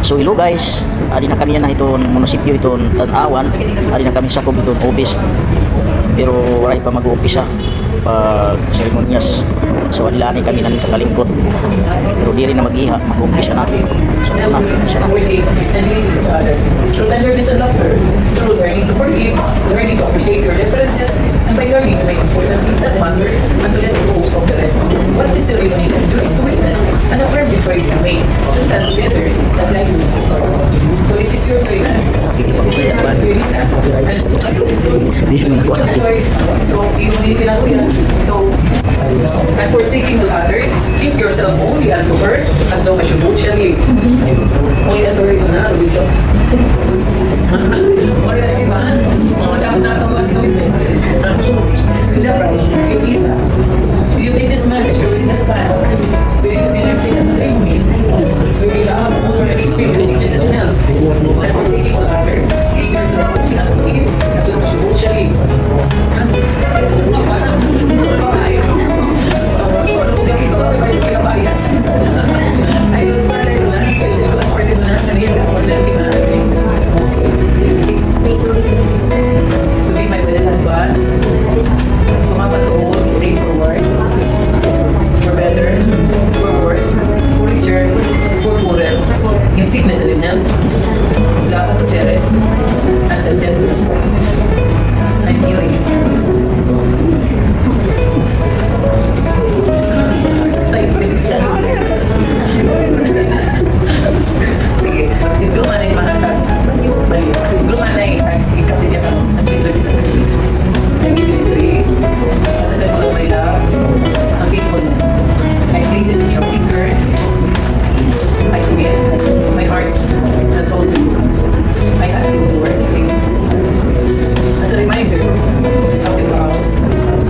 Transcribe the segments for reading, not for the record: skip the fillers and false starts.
So hello guys, adi na kami na iton munisipyo iton Tan-awan, adi na kami sakop iton office. Pero wala pa mag-uumpisa pag seremonyas. So adilani kami na kakalingkot. Pero di rin na mag-iha, mag-uumpisa na. So ito na, umpisa na. Through tenderness and laughter, through learning to forgive, learning to appreciate your differences, and by learning to make important things that matter, and to let go of the rest. What this ceremony can do is to witness and affirm the choice you made to stand together as life moves forward. So this is your choice. This is your choice, Purita. And choice. So, hindi pinakuya. So, and forsaking to others, give yourself only unto her, as long as you both shall live. Only unto her ito na, Rubiso. Wala na iba. Dapat na ito mag-witness. Example, yung isa. You take this man as your willingness man. Willing to be next to him, willing to have already previous sickness and health. And forsaking to others, give yourself only unto him, as long as you both shall live. In sickness and in health, lahat to Ceres, and the death of the sport. I'm healing. Excited with excited. Sige, yung gruman ay mahatag. Bali, yung gruman ay ikapit ka. Ang bisa kita. I give you history. Sa sagot of my love, ang faithfulness. I place it in your finger. I commit my heart and soul to you. I ask you to work this thing. As a reminder of the vows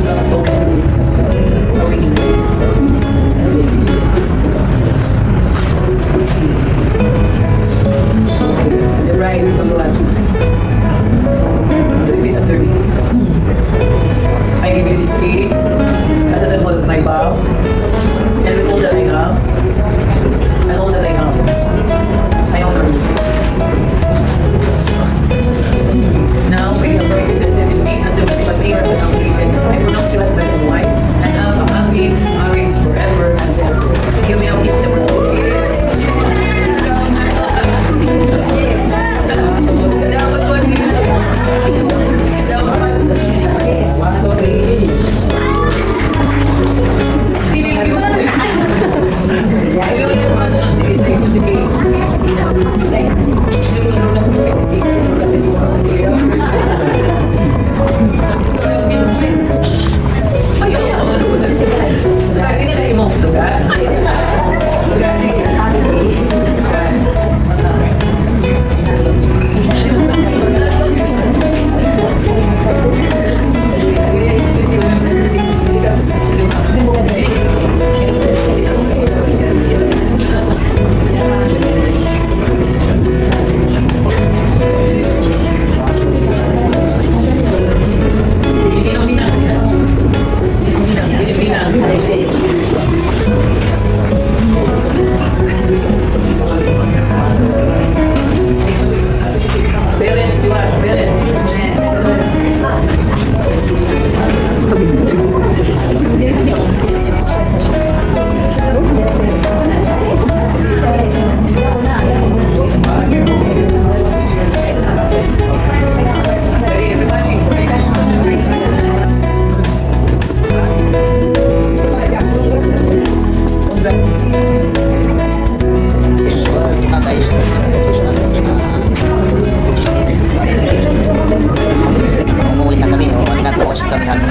love spoken a week. The bride from the land. Repeat after me. I give you this ring as a symbol of my vow, and with all that I have, and all that I have, I honor you. Now, may you have already tested with me as a municipal mayor of the country, I pronounce you as my own wife, and have a happy marriage forever and ever. You may now kiss the world. Dapat po ang dapat pa yes. Feeling you. Ayaw yung masunod si Lisa yung tibig. Sex. Hindi mo lang lang yung tibig. Kasi pagkatin mo ka kasi yun. Ayaw yung masunod si Lisa. Sa kanya nila yung mga lugar. Lugar,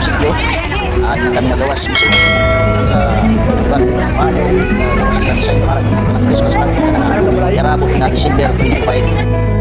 sige. At kami nagawas mismo Christmas party na yarabot na December 25.